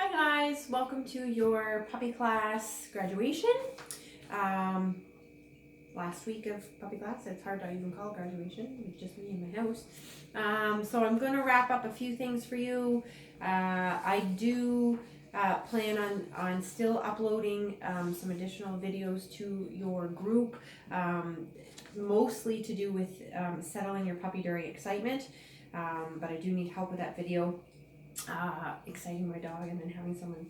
Hi guys, welcome to your puppy class graduation. Last week of puppy class, it's hard to even call graduation with just me in my house. So I'm going to wrap up a few things for you. I do plan on still uploading some additional videos to your group, mostly to do with settling your puppy during excitement, but I do need help with that video. Exciting my dog and then having someone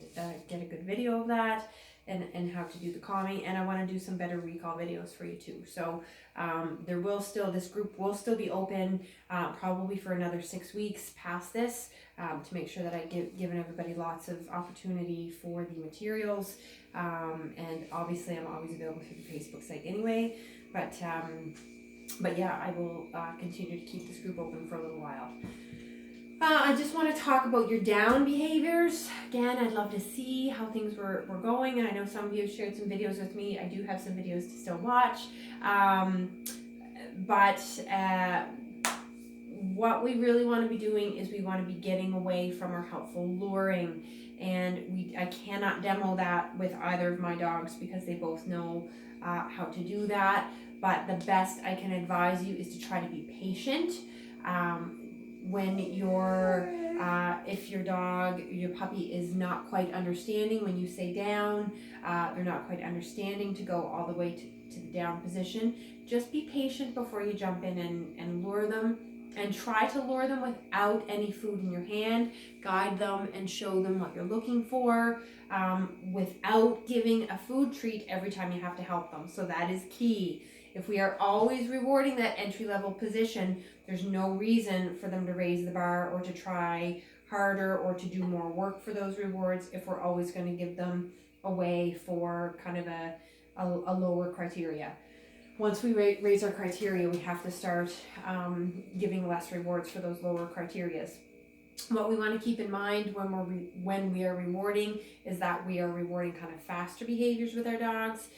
get a good video of that and how to do the calming, and I want to do some better recall videos for you too. So this group will still be open probably for another 6 weeks past this, to make sure that I given everybody lots of opportunity for the materials, and obviously I'm always available through the Facebook site anyway, but yeah, I will continue to keep this group open for a little while. I just want to talk about your down behaviors. Again, I'd love to see how things were going, and I know some of you have shared some videos with me. I do have some videos to still watch. But what we really want to be doing is we want to be getting away from our helpful luring. And I cannot demo that with either of my dogs because they both know how to do that. But the best I can advise you is to try to be patient. When if your puppy is not quite understanding when you say down, they're not quite understanding to go all the way to the down position, just be patient before you jump in and lure them, and try to lure them without any food in your hand. Guide them and show them what you're looking for, without giving a food treat every time you have to help them. So that is key. If we are always rewarding that entry-level position, there's no reason for them to raise the bar or to try harder or to do more work for those rewards if we're always going to give them away for kind of a lower criteria. Once we raise our criteria, we have to start giving less rewards for those lower criterias. What we want to keep in mind when we are rewarding is that we are rewarding kind of faster behaviors with our dogs.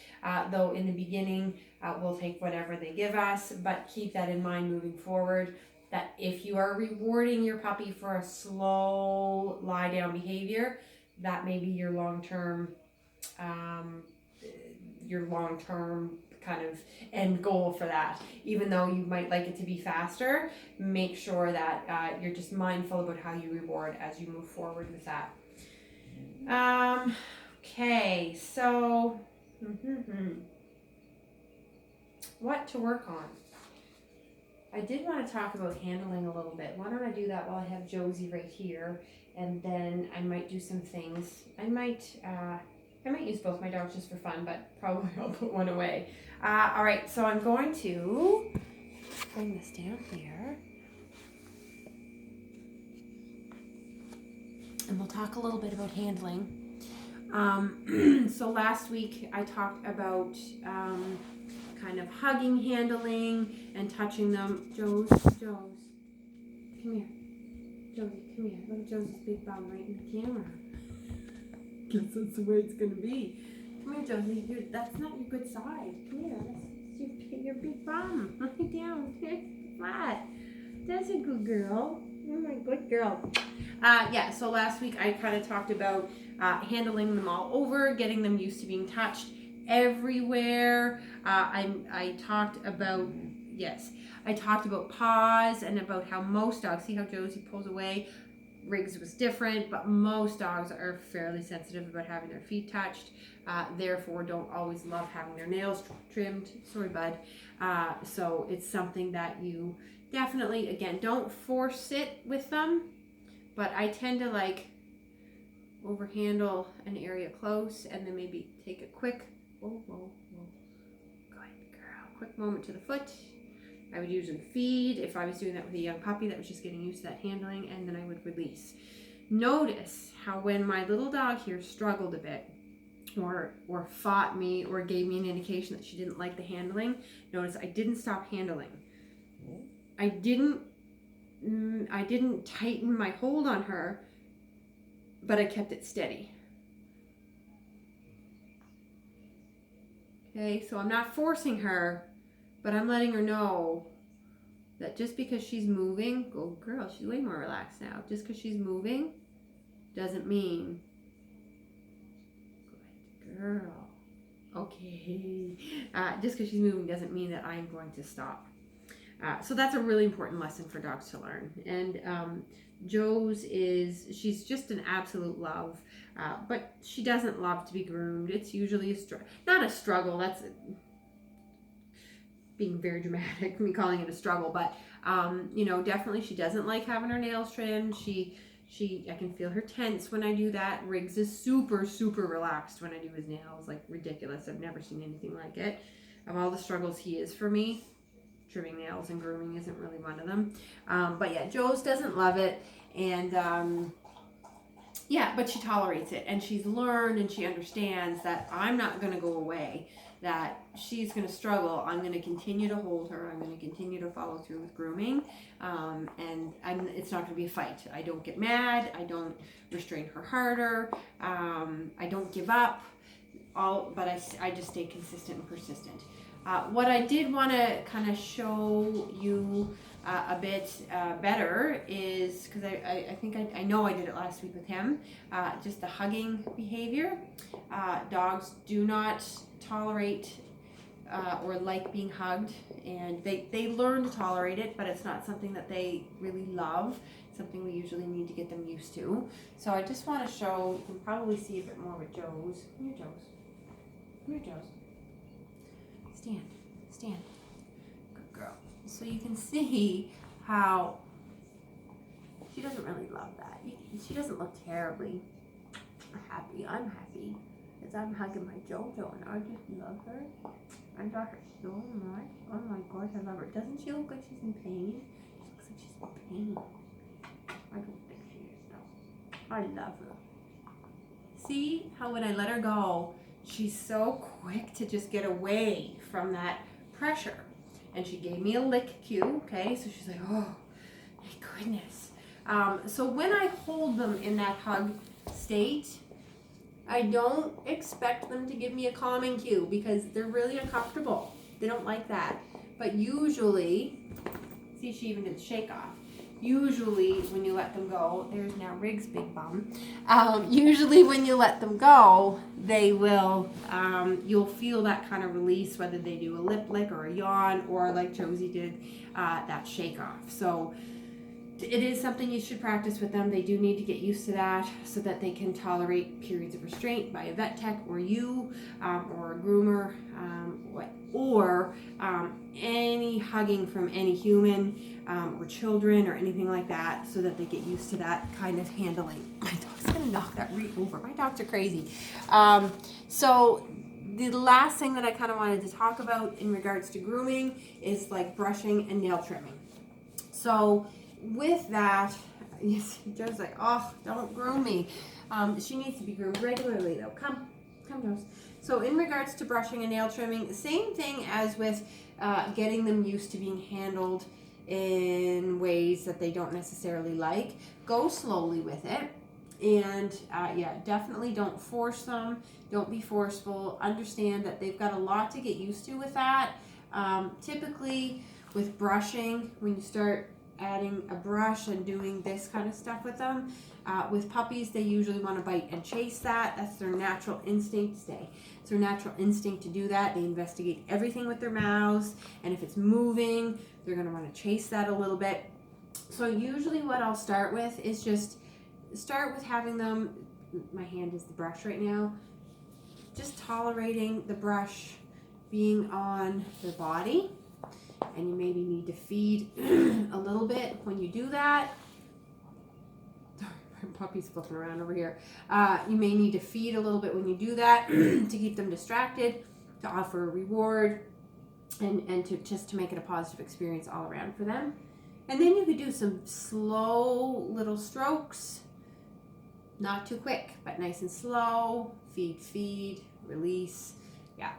Though in the beginning, we'll take whatever they give us, but keep that in mind moving forward, that if you are rewarding your puppy for a slow lie down behavior, that may be your long-term kind of end goal for that. Even though you might like it to be faster, make sure that you're just mindful about how you reward as you move forward with that. Okay, so what to work on? I did want to talk about handling a little bit. Why don't I do that while I have Josie right here, and then I might do some things. I might use both my dogs just for fun, but probably I'll put one away. All right, so I'm going to bring this down here, and we'll talk a little bit about handling. So last week I talked about kind of hugging, handling, and touching them. Josie, come here. Josie, come here. Look at Josie's big bum right in the camera. Guess that's the way it's gonna be. Come here, Josie. That's not your good side. Come here. That's your big bum. Lie down. Flat. That's a good girl. You're my good girl. Yeah, so last week I kind of talked about handling them all over, getting them used to being touched everywhere. I talked about paws and about how most dogs, see how Josie pulls away? Riggs was different, but most dogs are fairly sensitive about having their feet touched, therefore don't always love having their nails trimmed. Sorry, bud. So it's something that you definitely, again, don't force it with them, but I tend to like overhandle an area close and then maybe take a quick, whoa, good girl, quick moment to the foot. I would usually feed if I was doing that with a young puppy that was just getting used to that handling, and then I would release. Notice how when my little dog here struggled a bit or fought me or gave me an indication that she didn't like the handling, notice I didn't stop handling. I didn't tighten my hold on her, but I kept it steady. Okay, so I'm not forcing her, but I'm letting her know that just because she's moving, oh girl, she's way more relaxed now. Just because she's moving doesn't mean girl. Okay. Just because she's moving doesn't mean that I'm going to stop. So that's a really important lesson for dogs to learn. And Joe's she's just an absolute love, but she doesn't love to be groomed. It's usually not a struggle. That's being very dramatic, me calling it a struggle, but definitely she doesn't like having her nails trimmed. I can feel her tense when I do that. Riggs is super, super relaxed when I do his nails, like ridiculous. I've never seen anything like it. Of all the struggles he is for me, trimming nails and grooming isn't really one of them. But yeah, Joe's doesn't love it, and but she tolerates it, and she's learned and she understands that I'm not going to go away, that she's going to struggle. I'm going to continue to hold her. I'm going to continue to follow through with grooming, and it's not going to be a fight. I don't get mad. I don't restrain her harder. I don't give up. But I just stay consistent and persistent. What I did want to kind of show you a bit better is, because I think I know I did it last week with him, just the hugging behavior. Dogs do not tolerate or like being hugged, and they learn to tolerate it, but it's not something that they really love. It's something we usually need to get them used to. So I just want to show, you can probably see a bit more with Joe's. Come here, Joe's. Come here, Joe's. Stand. Good girl. So you can see how she doesn't really love that. She doesn't look terribly happy. I'm happy because I'm hugging my JoJo, and I just love her. I love her so much. Oh my gosh, I love her. Doesn't she look like she's in pain? She looks like she's in pain. I don't think she is though. I love her. See how when I let her go, she's so quick to just get away from that pressure. And she gave me a lick cue, okay? So she's like, oh, my goodness. So when I hold them in that hug state, I don't expect them to give me a calming cue because they're really uncomfortable. They don't like that. But usually, see, she even did the shake off. Usually when you let them go, there's now Riggs' big bum. Usually when you let them go, they will, you'll feel that kind of release, whether they do a lip lick or a yawn, or like Josie did, that shake off. So it is something you should practice with them. They do need to get used to that so that they can tolerate periods of restraint by a vet tech or you, or a groomer, or any hugging from any human, or children or anything like that, so that they get used to that kind of handling. My dog's gonna knock that right over. My dogs are crazy. So the last thing that I kind of wanted to talk about in regards to grooming is like brushing and nail trimming. So with that, yes, Joe's like, oh, don't groom me. She needs to be groomed regularly though. Come, Joe. So in regards to brushing and nail trimming, the same thing as with getting them used to being handled in ways that they don't necessarily like. Go slowly with it. And definitely don't force them. Don't be forceful. Understand that they've got a lot to get used to with that. Typically with brushing, when you start adding a brush and doing this kind of stuff with them, with puppies, they usually want to bite and chase that. That's their natural instinct. It's their natural instinct to do that. They investigate everything with their mouths, and if it's moving, they're going to want to chase that a little bit. So usually what I'll start with is just start with having them, my hand is the brush right now, just tolerating the brush being on their body. And you maybe need to feed a little bit when you do that. Sorry, my puppy's flipping around over here. You may need to feed a little bit when you do that to keep them distracted, to offer a reward, and to make it a positive experience all around for them. And then you could do some slow little strokes, not too quick, but nice and slow. Feed, release. Yeah.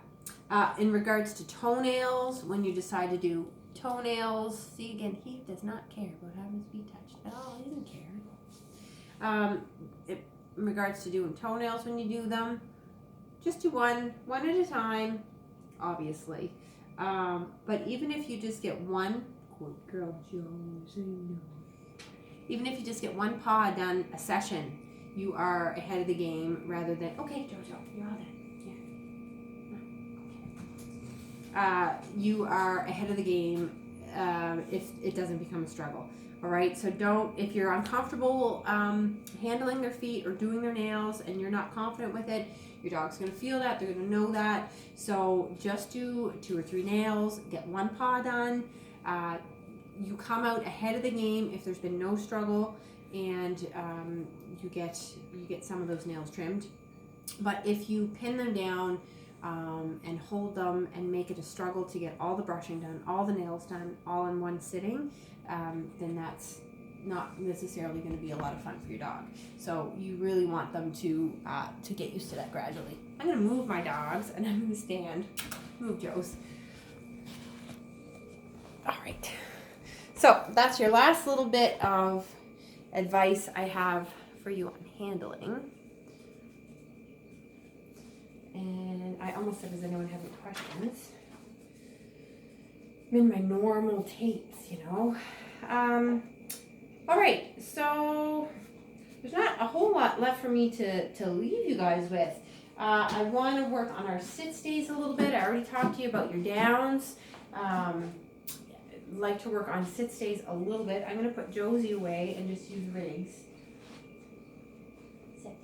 In regards to toenails, when you decide to do toenails, see again, he does not care about having his feet touched at all. He doesn't care. In regards to doing toenails, when you do them, just do one at a time, obviously. But even if you just get one, good girl, Josie, even if you just get one paw done a session, you are ahead of the game rather than, okay, Jojo, you're all done. Yeah. you are ahead of the game if it doesn't become a struggle. All right, so if you're uncomfortable handling their feet or doing their nails and you're not confident with it, your dog's going to feel that, they're going to know that. So just do 2 or 3 nails, get 1 paw done. You come out ahead of the game if there's been no struggle, and you get some of those nails trimmed. But if you pin them down and hold them and make it a struggle to get all the brushing done, all the nails done, all in one sitting, then that's not necessarily going to be a lot of fun for your dog. So you really want them to get used to that gradually. I'm going to move my dogs and I'm going to stand. Move, Joe's. All right. So that's your last little bit of advice I have for you on handling. And I almost said, does anyone have any questions? I'm in my normal tapes, you know. All right, so there's not a whole lot left for me to leave you guys with. I want to work on our sit stays a little bit. I already talked to you about your downs. Like to work on sit stays a little bit. I'm going to put Josie away and just use rigs. Sit.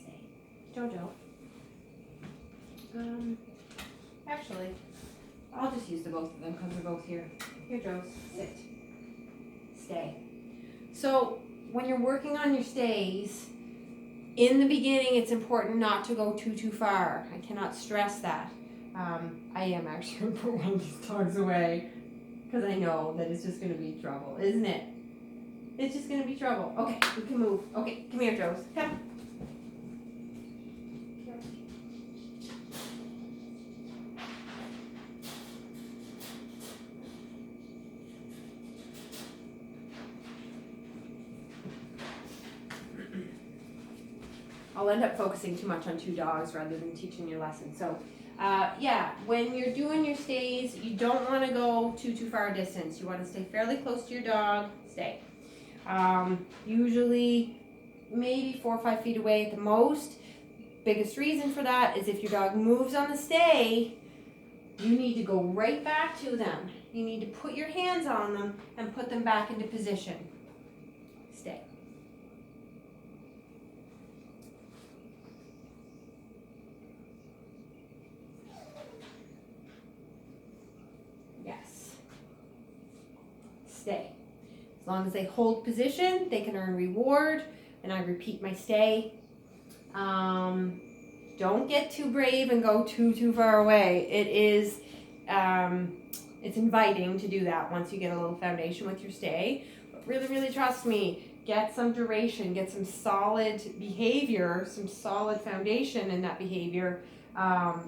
Stay. Jojo. Actually, I'll just use the both of them because they're both here. Here, Joes. Sit. Stay. So when you're working on your stays, in the beginning, it's important not to go too far. I cannot stress that. I am actually going to put one of these dogs away because I know that it's just going to be trouble, isn't it? It's just going to be trouble. Okay, we can move. Okay, come here, Joes. Come. I'll end up focusing too much on 2 dogs rather than teaching your lesson. So, yeah, when you're doing your stays, you don't want to go too far a distance. You want to stay fairly close to your dog. Stay. Usually, maybe 4 or 5 feet away at the most. Biggest reason for that is if your dog moves on the stay, you need to go right back to them. You need to put your hands on them and put them back into position. Stay. Stay. As long as they hold position, they can earn reward, and I repeat my stay. Don't get too brave and go too far away. It is, it's inviting to do that once you get a little foundation with your stay. But really trust me, get some duration, get some solid behavior, some solid foundation in that behavior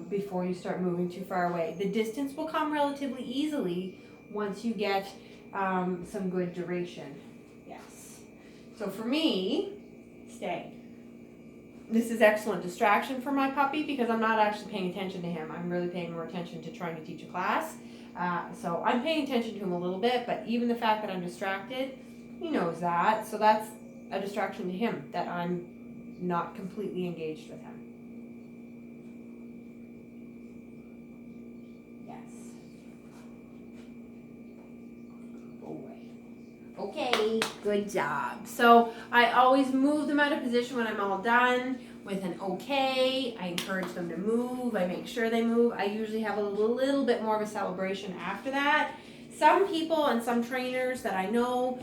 before you start moving too far away. The distance will come relatively easily once you get some good duration. Yes. So for me, stay. This is excellent distraction for my puppy because I'm not actually paying attention to him. I'm really paying more attention to trying to teach a class. So I'm paying attention to him a little bit, but even the fact that I'm distracted, he knows that. So that's a distraction to him that I'm not completely engaged with him. Okay, good job. So I always move them out of position when I'm all done with an okay. I encourage them to move. I make sure they move. I usually have a little bit more of a celebration after that. Some people and some trainers that I know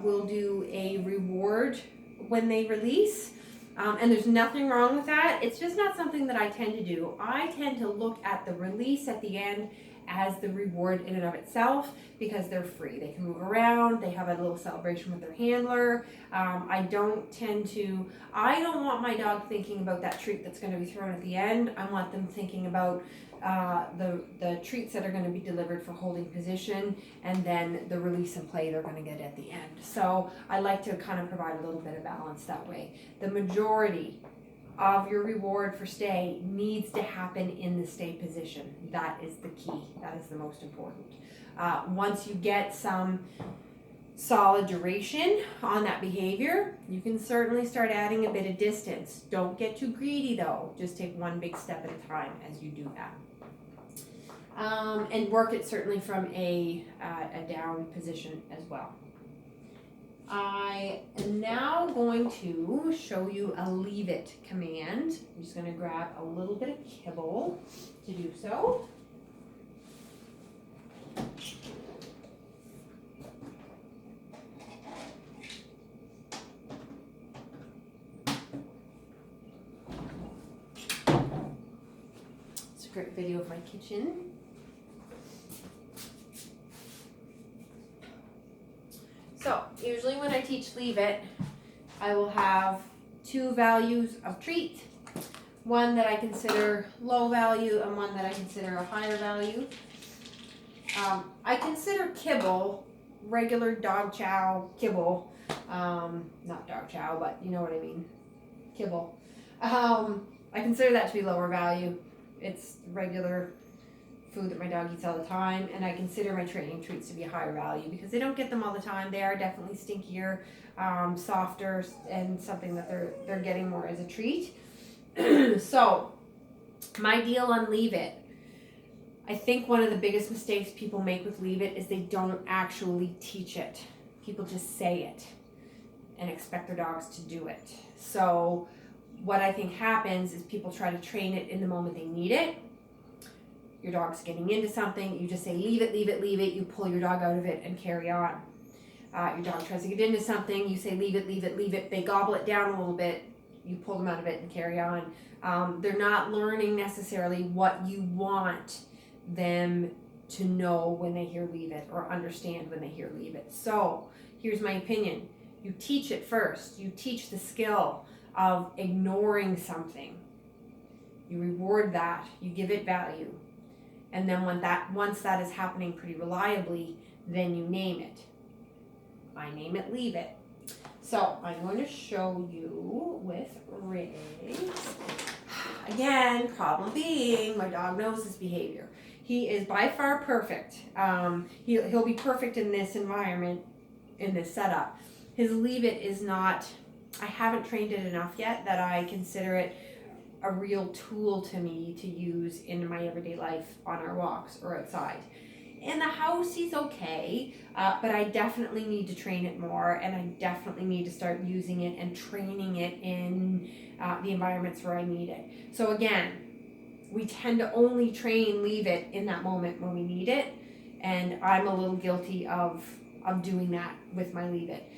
will do a reward when they release. And there's nothing wrong with that. It's just not something that I tend to do. I tend to look at the release at the end as the reward in and of itself because they're free. They can move around. They have a little celebration with their handler. I don't want my dog thinking about that treat that's going to be thrown at the end. I want them thinking about the treats that are going to be delivered for holding position and then the release and play they're going to get at the end. So I like to kind of provide a little bit of balance that way. The majority of your reward for stay needs to happen in the stay position. That is the key. That is the most important. Once you get some solid duration on that behavior, you can certainly start adding a bit of distance. Don't get too greedy though. Just take one big step at a time as you do that. And work it certainly from a down position as well. I am now going to show you a leave it command. I'm just going to grab a little bit of kibble to do so. It's a great video of my kitchen. So, usually when I teach leave it, I will have two values of treat. One that I consider low value and one that I consider a higher value. I consider kibble, regular dog chow kibble, not dog chow, but you know what I mean, kibble. I consider that to be lower value. It's regular food that my dog eats all the time, and I consider my training treats to be higher value because they don't get them all the time. They are definitely stinkier, softer, and something that they're getting more as a treat. So, my deal on leave it. I think one of the biggest mistakes people make with leave it is they don't actually teach it. People just say it and expect their dogs to do it. So, what I think happens is people try to train it in the moment they need it. Your dog's getting into something, you just say leave it, leave it, leave it, you pull your dog out of it and carry on. Your dog tries to get into something, you say leave it, leave it, leave it, they gobble it down a little bit, you pull them out of it and carry on. They're not learning necessarily what you want them to know when they hear leave it or understand when they hear leave it. So here's my opinion. You teach it first. You teach the skill of ignoring something. You reward that. You give it value. And then once that is happening pretty reliably, then you name it. I name it leave it. So I'm going to show you with Riggs. Again, problem being, my dog knows his behavior. He is by far perfect. He'll be perfect in this environment, in this setup. His leave it is not, I haven't trained it enough yet that I consider it a real tool to me to use in my everyday life on our walks or outside. In the house, he's okay, but I definitely need to train it more, and I definitely need to start using it and training it in the environments where I need it. So again, we tend to only train leave it in that moment when we need it, and I'm a little guilty of doing that with my leave it.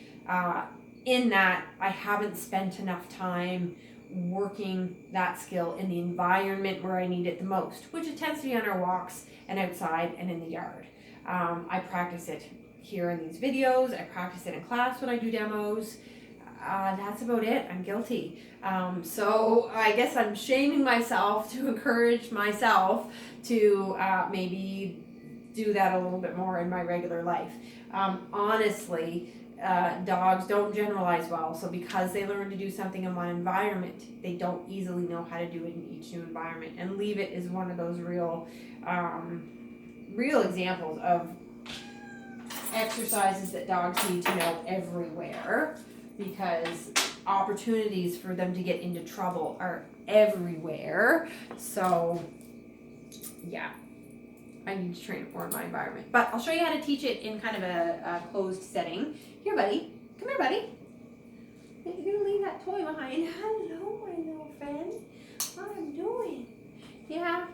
In that, I haven't spent enough time working that skill in the environment where I need it the most, which it tends to be on our walks and outside and in the yard. I practice it here in these videos. I practice it in class when I do demos. That's about it. I'm guilty. So I guess I'm shaming myself to encourage myself to maybe do that a little bit more in my regular life. Honestly, dogs don't generalize well, so because they learn to do something in one environment, they don't easily know how to do it in each new environment. And leave it is one of those real examples of exercises that dogs need to know everywhere, because opportunities for them to get into trouble are everywhere. So yeah, I need to train it more in my environment. But I'll show you how to teach it in kind of a closed setting. Here, buddy. Come here, buddy. You're going to leave that toy behind. Hello, my little friend. How are you doing? Yeah,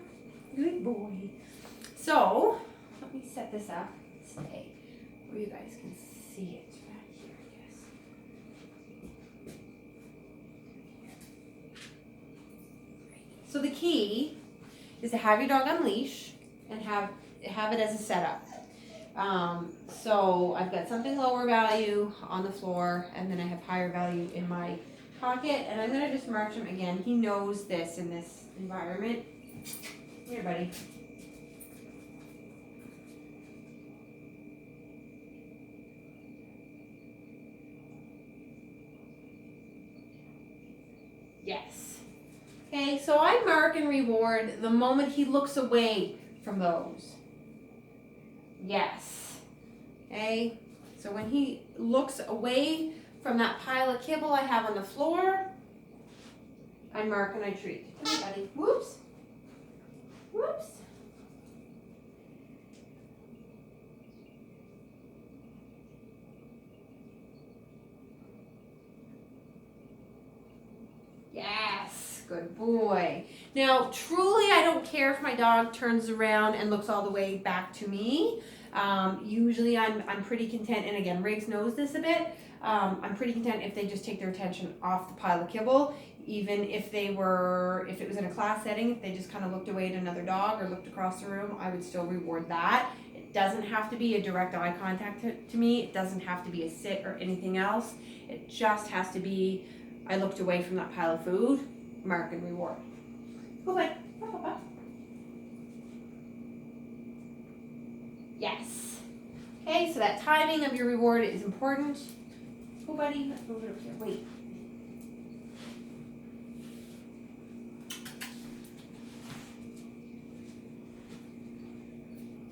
good boy. So, let me set this up. Stay where you guys can see it. Back here, yes. So the key is to have your dog on leash and have it as a setup. So I've got something lower value on the floor, and then I have higher value in my pocket, and I'm going to just march him again. He knows this in this environment. Here, buddy. Yes. Okay, so I mark and reward the moment he looks away from those. Yes. Okay, so when he looks away from that pile of kibble I have on the floor, I mark and I treat. Come here, buddy. Whoops. Whoops. good boy. Now, truly, I don't care if my dog turns around and looks all the way back to me. Usually I'm pretty content, and again, Riggs knows this a bit. I'm pretty content if they just take their attention off the pile of kibble. Even if it was in a class setting, if they just kind of looked away at another dog or looked across the room, I would still reward that. It doesn't have to be a direct eye contact to me. It doesn't have to be a sit or anything else. It just has to be, I looked away from that pile of food, mark and reward. Go away. Yes. Okay, so that timing of your reward is important. Go, buddy. Let's move it over here. Wait.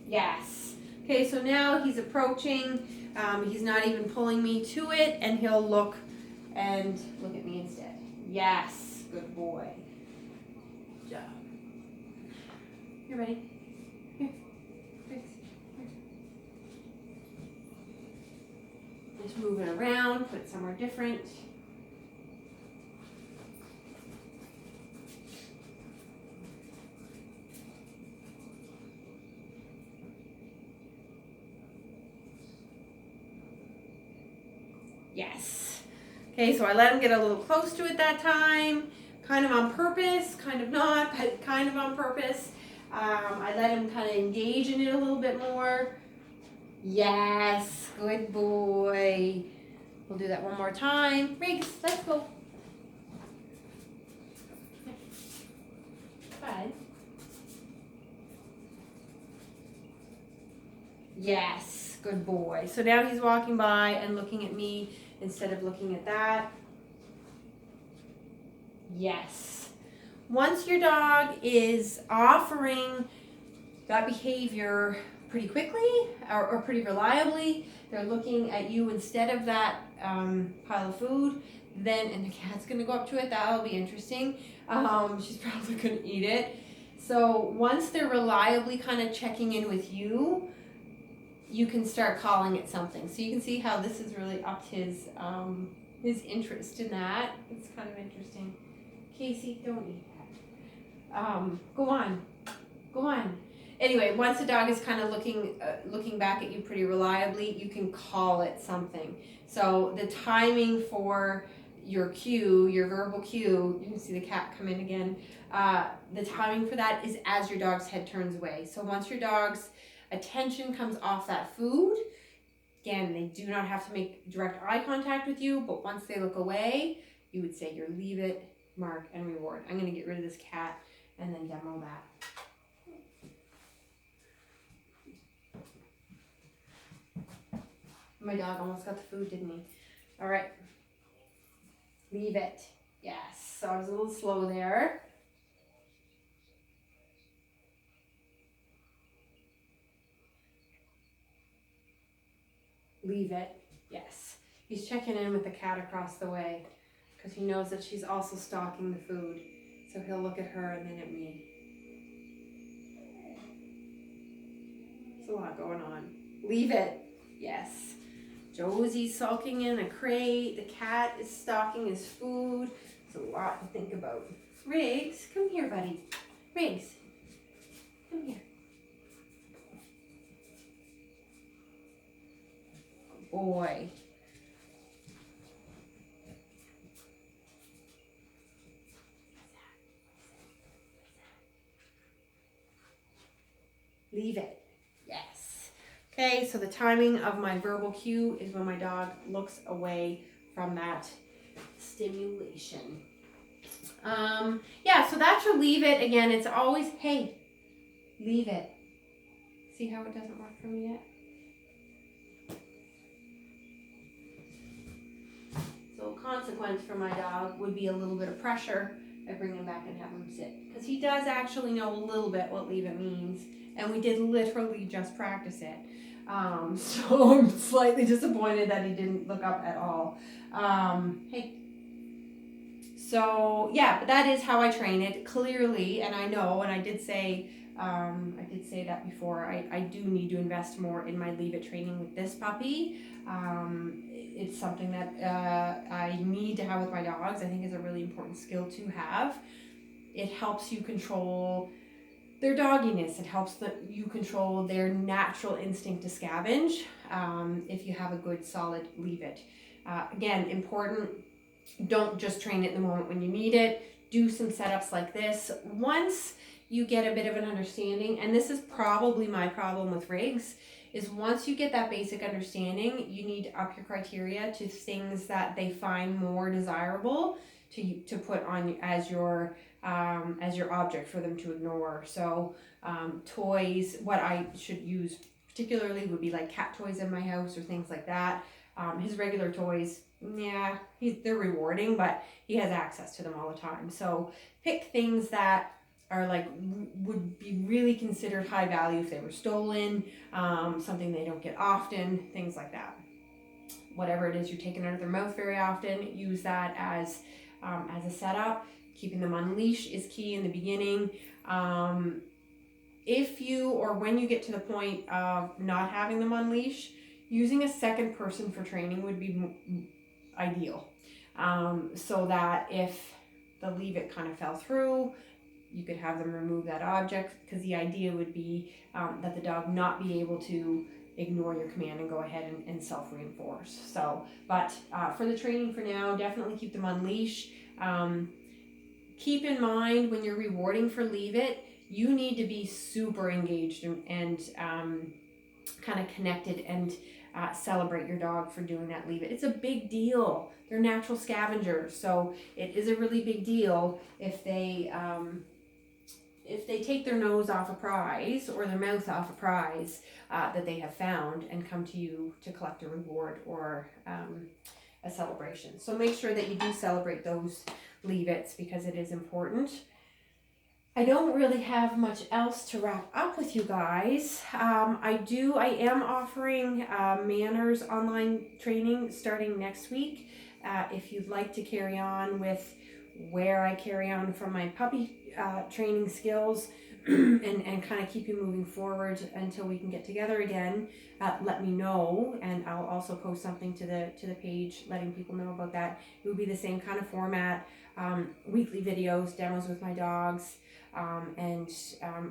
Yes. Okay, so now he's approaching. He's not even pulling me to it, and he'll look at me instead. Yes. Good boy. Good job. Here, buddy. Here. Just move it around, put it somewhere different. Yes. Okay, so I let him get a little close to it that time, kind of on purpose, kind of not, but kind of on purpose. I let him kind of engage in it a little bit more. Yes, good boy. We'll do that one more time. Riggs, let's go. Bye. Yes, good boy. So now he's walking by and looking at me instead of looking at that. Yes. Once your dog is offering that behavior pretty quickly or pretty reliably, they're looking at you instead of that pile of food, then, and the cat's gonna go up to it, that'll be interesting. She's probably gonna eat it. So once they're reliably kind of checking in with you, you can start calling it something. So you can see how this has really upped his interest in that. It's kind of interesting. Casey, don't eat that. Go on. Anyway, once the dog is kind of looking back at you pretty reliably, you can call it something. So the timing for your cue, your verbal cue, you can see the cat come in again. The timing for that is as your dog's head turns away. So once your dog's attention comes off that food, again, they do not have to make direct eye contact with you, but once they look away, you would say your leave it, mark, and reward. I'm going to get rid of this cat and then demo that. My dog almost got the food, didn't he? All right. Leave it. Yes. So I was a little slow there. Leave it. Yes. He's checking in with the cat across the way because he knows that she's also stalking the food. So he'll look at her and then at me. There's a lot going on. Leave it. Yes. Josie's sulking in a crate. The cat is stalking his food. There's a lot to think about. Riggs, come here, buddy. Riggs, come here. Good boy. Leave it. Yes. Okay, so the timing of my verbal cue is when my dog looks away from that stimulation. Yeah, so that's your leave it. Again, it's always, hey, leave it. See how it doesn't work for me yet? So consequence for my dog would be a little bit of pressure. I bring him back and have him sit. Because he does actually know a little bit what leave it means. And we did literally just practice it. So I'm slightly disappointed that he didn't look up at all. Hey. So yeah, but that is how I train it clearly, and I know, and I did say that before. I do need to invest more in my leave it training with this puppy. It's something that I need to have with my dogs, I think is a really important skill to have. It helps you control their dogginess. It helps you control their natural instinct to scavenge if you have a good solid leave it. Again, important, don't just train it in the moment when you need it. Do some setups like this. Once you get a bit of an understanding, and this is probably my problem with rigs, is once you get that basic understanding, you need to up your criteria to things that they find more desirable to put on as your object for them to ignore. So toys, what I should use particularly would be like cat toys in my house or things like that. His regular toys, yeah, they're rewarding, but he has access to them all the time. So pick things that are like would be really considered high value if they were stolen, something they don't get often, things like that. Whatever it is you're taking out of their mouth very often, use that as a setup. Keeping them on leash is key in the beginning. If you, or when you get to the point of not having them on leash, using a second person for training would be ideal. So that if the leave it kind of fell through, you could have them remove that object, because the idea would be that the dog not be able to ignore your command and go ahead and self-reinforce. So, but for the training for now, definitely keep them on leash. Keep in mind when you're rewarding for leave it, you need to be super engaged and kind of connected and celebrate your dog for doing that leave it. It's a big deal. They're natural scavengers, so it is a really big deal if they take their nose off a prize or their mouth off a prize that they have found and come to you to collect a reward or a celebration. So make sure that you do celebrate those leave-its because it is important. I don't really have much else to wrap up with you guys. I am offering Manners online training starting next week. If you'd like to carry on with where I carry on from my puppy training skills and kind of keep you moving forward until we can get together again, let me know, and I'll also post something to the page letting people know about that. It would be the same kind of format, weekly videos, demos with my dogs, and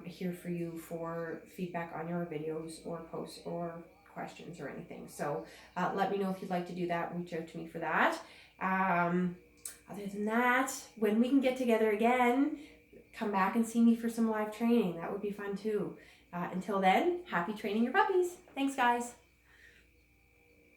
here for you for feedback on your videos or posts or questions or anything. So let me know if you'd like to do that. Reach out to me for that. Other than that, when we can get together again, come back and see me for some live training. That would be fun too. Until then, happy training your puppies. Thanks, guys.